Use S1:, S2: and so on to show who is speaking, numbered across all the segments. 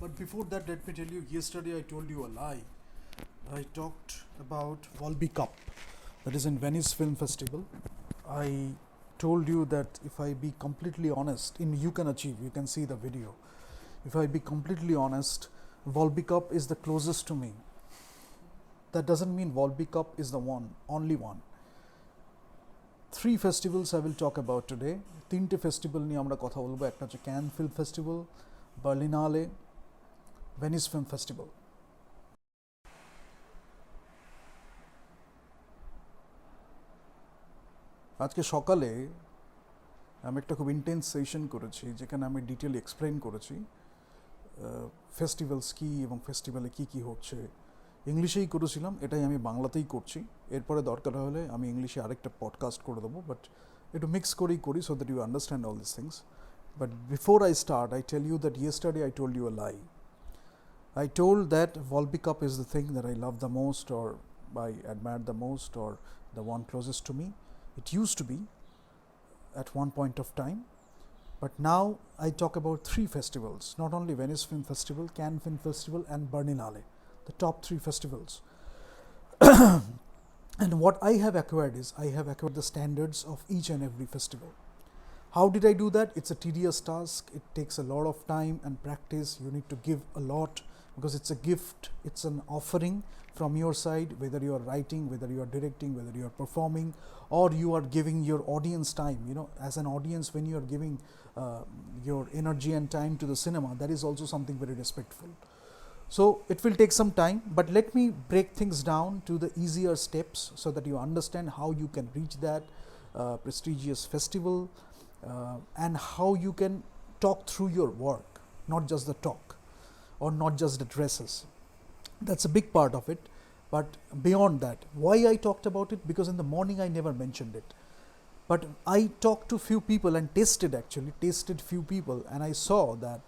S1: But before that, let me tell you, yesterday I told you a lie. I talked about Volby Cup, that is in Venice Film Festival. I told you that if I be completely honest, you can achieve, you can see the video. If I be completely honest, Volby Cup is the closest to me. That doesn't mean Volby Cup is the one, only one. 3 festivals I will talk about today. 3টে festival নিয়ে আমরা কথা বলবো। একটা হচ্ছে Cannes film festival, Berlinale, Venice film festival. আজকে সকালে আমি একটা খুব ইন্টেন্স সেশন করেছি, যেখানে আমি ডিটেল এক্সপ্লেন করেছি ফেস্টিভ্যালস কী এবং ফেস্টিভ্যালে কী কী হচ্ছে। ইংলিশেই করেছিলাম, এটাই আমি বাংলাতেই করছি। এরপরে দরকার হলে আমি ইংলিশে আরেকটা পডকাস্ট করে দেবো, বাট একটু মিক্স করেই করি so that you understand all this things. But before I start, I tell you that yesterday I told you a lie. I told that Volby Cup is the thing that I love the most, or I admire the most, or the one closest to me. It used to be at one point of time, but now I talk about 3 festivals, not only Venice Film Festival, Cannes Film Festival and Berlinale, the top 3 festivals. And what I have acquired is, I have acquired the standards of each and every festival. How did I do that? It's a tedious task. It takes a lot of time and practice. You need to give a lot because it's a gift. It's an offering from your side, whether you are writing, whether you are directing, whether you are performing, or you are giving your audience time. You know, as an audience, when you are giving your energy and time to the cinema, that is also something very respectful. So it will take some time, but let me break things down to the easier steps so that you understand how you can reach that prestigious festival. And how you can talk through your work, not just the talk or not just the dresses. That's a big part of it. But beyond that, why I talked about it? Because in the morning I never mentioned it. But I talked to few people and tasted few people, and I saw that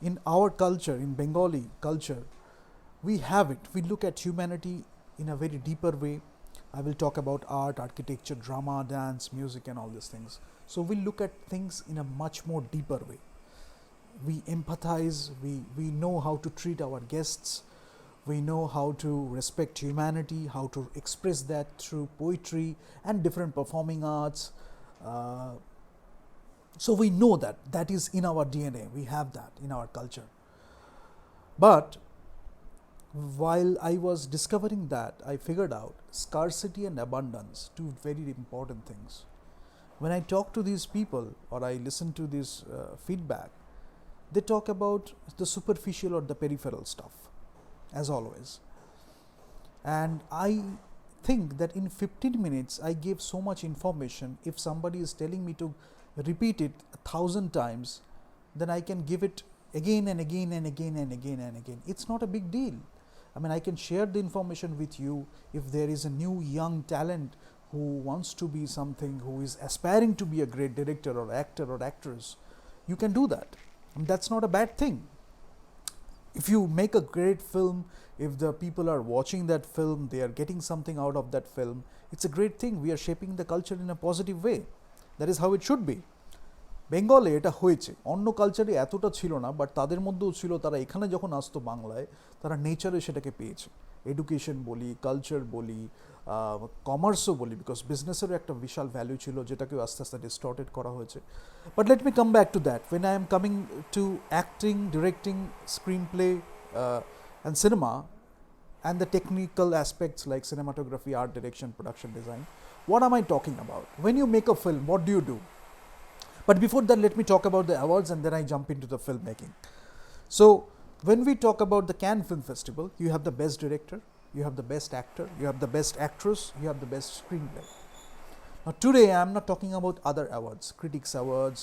S1: in our culture, in Bengali culture, we have it. We look at humanity in a very deeper way. I will talk about art, architecture, drama, dance, music and all these things. So we look at things in a much more deeper way. We empathize, we know how to treat our guests, we know how to respect humanity, how to express that through poetry and different performing arts. So we know that is in our DNA, we have that in our culture. But while I was discovering that, I figured out scarcity and abundance, 2 very important things. When I talk to these people or I listen to this feedback, they talk about the superficial or the peripheral stuff, as always. And I think that in 15 minutes I gave so much information. If somebody is telling me to repeat it 1,000 times, then I can give it again and again and again and again and again. It's not a big deal. I mean, I can share the information with you. If there is a new young talent who wants to be something, who is aspiring to be a great director or actor or actress, you can do that. And that's not a bad thing. If you make a great film, if the people are watching that film, they are getting something out of that film, it's a great thing. We are shaping the culture in a positive way. That is how it should be. বেঙ্গলে এটা হয়েছে, অন্য কালচারে এতটা ছিল না, but তাদের মধ্যেও ছিল। তারা এখানে যখন আসতো বাংলায়, তারা নেচারে সেটাকে পেয়েছে। এডুকেশন বলি, কালচার বলি, কমার্সও বলি, বিকজ বিজনেসেরও একটা বিশাল ভ্যালু ছিল, যেটাকেও আস্তে আস্তে ডিস্টর্টেড করা হয়েছে। But let me come back to that. When I am coming to acting, directing, screenplay and cinema, and the technical aspects like cinematography, art direction, production design, what am I talking about? When you make a film, what do you do? But before that, let me talk about the awards and then I jump into the filmmaking. So when we talk about the Cannes Film Festival, you have the best director, you have the best actor, you have the best actress, you have the best screenplay. Now today I am not talking about other awards, critics awards,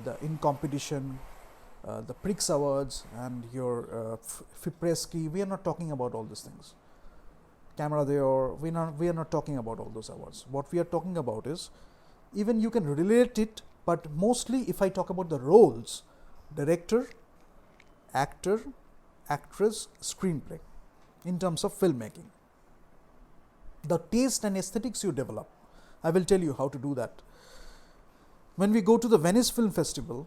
S1: the in competition, the Prix awards and your Fipreschi. We are not talking about all these things. Camera there, we are not talking about all those awards. What we are talking about is, even you can relate it, but mostly if I talk about the roles, director, actor, actress, screenplay, in terms of filmmaking, the taste and aesthetics you develop, I will tell you how to do that. When we go to the Venice Film Festival,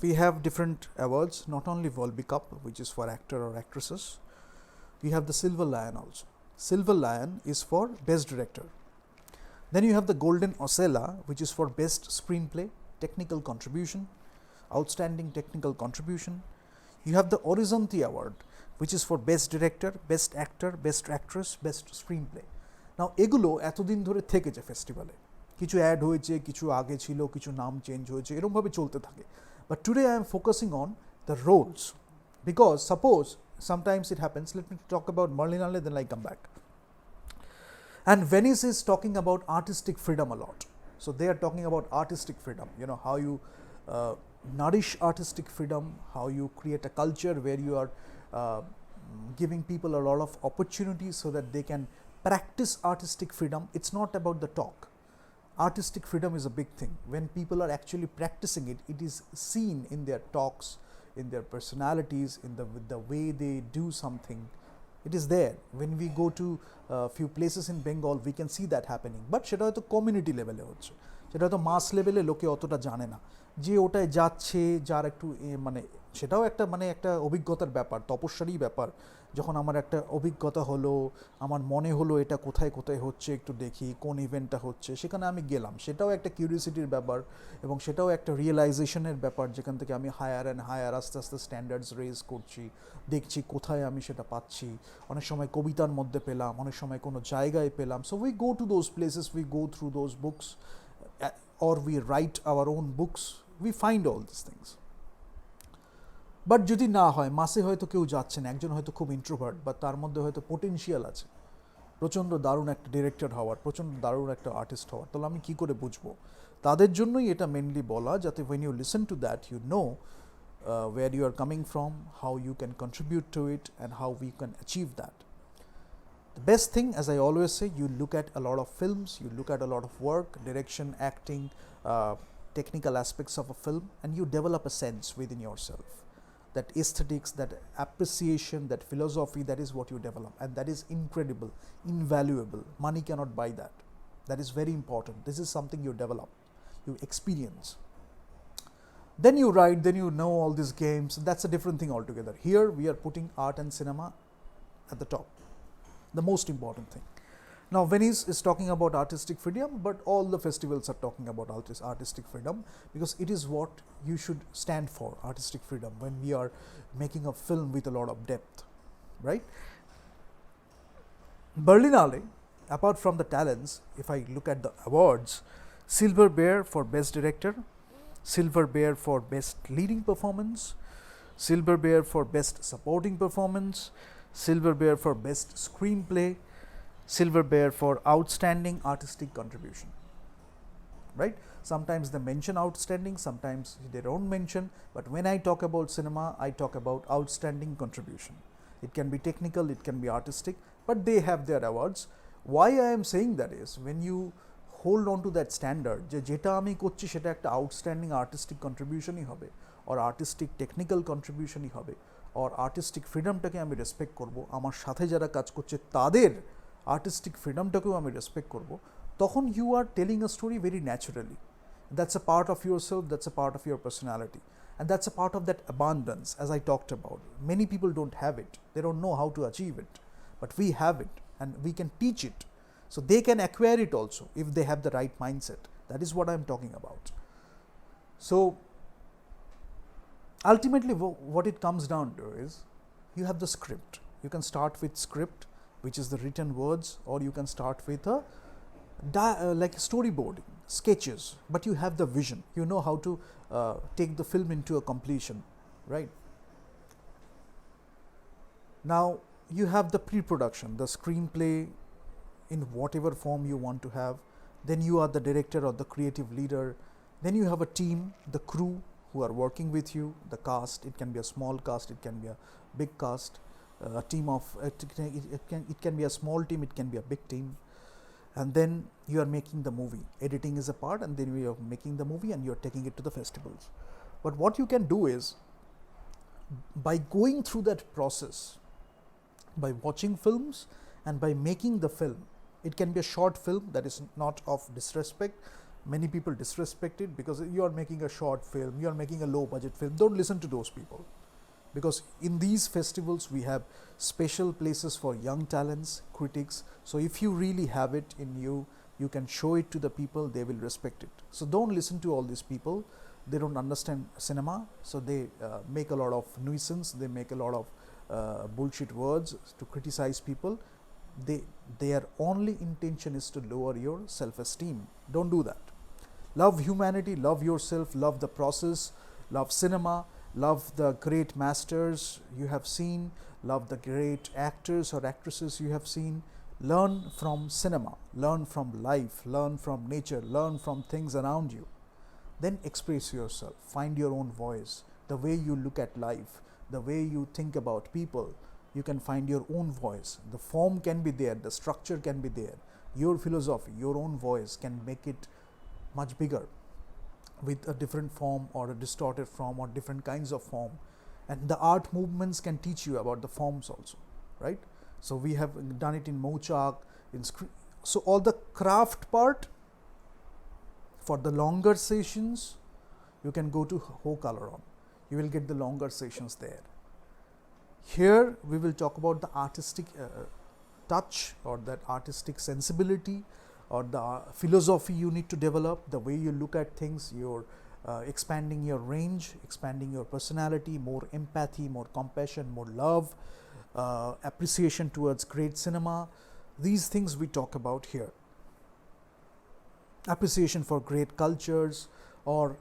S1: we have different awards, not only Volby Cup, which is for actor or actresses. We have the Silver Lion also. Silver Lion is for Best Director. Then you have the Golden Osella, which is for Best Screenplay, Technical Contribution, Outstanding Technical Contribution. You have the Horizonte Award, which is for Best Director, Best Actor, Best Actress, Best Screenplay. Now এগুলো এতদিন ধরে থেকেছে ফেস্টিভ্যালে, কিছু add হয়েছে, কিছু আগে ছিল, কিছু নাম চেঞ্জ হয়েছে, এরকমভাবে চলতে থাকে। But today I am focusing on the roles, because suppose sometimes it happens, let me talk about Berlinale, then I come back. And Venice is talking about artistic freedom a lot. So they are talking about artistic freedom, you know, how you nourish artistic freedom, how you create a culture where you are giving people a lot of opportunities so that they can practice artistic freedom. It's not about the talk. Artistic freedom is a big thing. When people are actually practicing it, it is seen in their talks, in their personalities, in the way they do something. It is there. When we go to few places in Bengal, we can see that happening. But সেটা হয়তো community লেভেলে হচ্ছে, সেটা হয়তো মাস লেভেলে লোকে অতটা জানে না, যে ওটায় যাচ্ছে, যার একটু মানে সেটাও একটা মানে একটা অভিজ্ঞতার ব্যাপার, তপস্যারই ব্যাপার। যখন আমার একটা অভিজ্ঞতা হলো, আমার মনে হলো এটা কোথায় কোথায় হচ্ছে, একটু দেখি কোন ইভেন্টটা হচ্ছে, সেখানে আমি গেলাম, সেটাও একটা কিউরিওসিটির ব্যাপার, এবং সেটাও একটা রিয়েলাইজেশনের ব্যাপার, যেখান থেকে আমি হায়ার অ্যান্ড হায়ার আস্তে আস্তে স্ট্যান্ডার্ডস রেজ করছি, দেখছি কোথায় আমি সেটা পাচ্ছি। অনেক সময় কবিতার মধ্যে পেলাম, অনেক সময় কোনো জায়গায় পেলাম। So we go to those places, we go through those books, or we write our own books, we find all these things. But যদি না হয়, মাসে হয়তো কেউ যাচ্ছে না, একজন হয়তো খুব ইন্ট্রোভার্ট, বা তার মধ্যে হয়তো পোটেনশিয়াল আছে প্রচণ্ড দারুণ একটা ডিরেক্টর হওয়ার, প্রচণ্ড দারুণ একটা আর্টিস্ট হওয়ার, তাহলে আমি কী করে বুঝবো? তাদের জন্যই এটা মেনলি বলা, যাতে when you listen to that, you know where you are coming from, how you can contribute to it, and how we can achieve that. The best thing, as I always say, you look at a lot of films, you look at a lot of work, direction, acting, technical aspects of a film, and you develop a sense within yourself. That aesthetics, that appreciation, that philosophy, that is what you develop, and that is incredible, invaluable. Money cannot buy that. That is very important. This is something you develop, you experience. Then you write, then you know all these games. That's a different thing altogether. Here we are putting art and cinema at the top, the most important thing. Now Venice is talking about artistic freedom, but all the festivals are talking about artistic freedom, because it is what you should stand for, artistic freedom, when we are making a film with a lot of depth, right? Berlinale, apart from the talents, if I look at the awards, Silver Bear for Best Director, Silver Bear for Best Leading Performance, Silver Bear for Best Supporting Performance, Silver Bear for Best Screenplay, Silver Bear for Outstanding Artistic Contribution, right? Sometimes they mention outstanding, sometimes they don't mention, but when I talk about cinema, I talk about outstanding contribution. It can be technical, it can be artistic, but they have their awards. Why I am saying that is, when you hold on to that standard, যে যেটা আমি করছি সেটা একটা outstanding artistic কন্ট্রিবিউশনই হবে, or artistic technical কন্ট্রিবিউশনই হবে, or artistic ফ্রিডমটাকে আমি respect করব, আমার সাথে যারা কাজ করছে তাদের আর্টিস্টিক ফ্রিডমটাকেও আমি রেসপেক্ট করব, তখন you are telling a story very naturally. That's a part of yourself, that's a part of your personality, and that's a part of that abundance, as I talked about. Many people don't have it, they don't know how to achieve it, but we have it, and we can teach it, so they can acquire it also if they have the right mindset. That is what I am talking about. So ultimately what it comes down to is, you have the script. You can start with script, which is the written words, or you can start with a like storyboarding, sketches, but you have the vision, you know how to take the film into a completion, right? Now you have the pre-production, the screenplay in whatever form you want to have, then you are the director or the creative leader, then you have a team, the crew who are working with you, the cast, it can be a small cast, it can be a big cast, a team of it can be a small team, it can be a big team, and then you are making the movie. Editing is a part, and then you are making the movie and you are taking it to the festivals. But what you can do is, by going through that process, by watching films and by making the film, it can be a short film, that is not of disrespect, Many people disrespect it because you are making a short film, you are making a low budget film. Don't listen to those people, because in these festivals we have special places for young talents, critics. So if you really have it in you, you can show it to the people, they will respect it. So don't listen to all these people. They don't understand cinema, so they make a lot of nuisance, they make a lot of bullshit words to criticize people. Their only intention is to lower your self-esteem. Don't do that. Love humanity, love yourself, love the process, love cinema, love the great masters you have seen, love the great actors or actresses you have seen. Learn from cinema, learn from life, learn from nature, learn from things around you. Then express yourself, find your own voice, the way you look at life, the way you think about people. You can find your own voice. The form can be there, the structure can be there. Your philosophy, your own voice can make it much bigger with a different form or a distorted form or different kinds of form. And the art movements can teach you about the forms also, right? So we have done it in Mochak, in so all the craft part. For the longer sessions, you can go to Ho Kalaron. You will get the longer sessions there. Here we will talk about the artistic touch or that artistic sensibility or the philosophy you need to develop, the way you look at things, you're expanding your range, expanding your personality, more empathy, more compassion, more love, appreciation towards great cinema. These things we talk about here. Appreciation for great cultures, or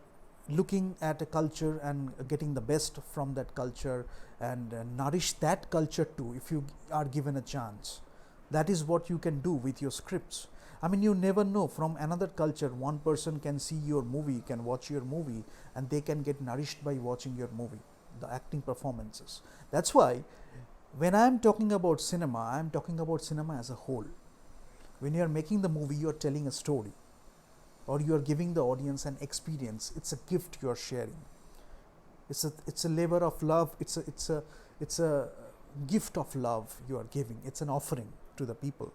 S1: looking at a culture and getting the best from that culture and nourish that culture too if you are given a chance. That is what you can do with your scripts. I mean, you never know, from another culture one person can see your movie, can watch your movie, and they can get nourished by watching your movie, the acting performances. That's why when I am talking about cinema, I am talking about cinema as a whole. When you are making the movie, you are telling a story, or you are giving the audience an experience. It's a gift you are sharing. It's a labor of love. It's a gift of love you are giving. It's an offering to the people.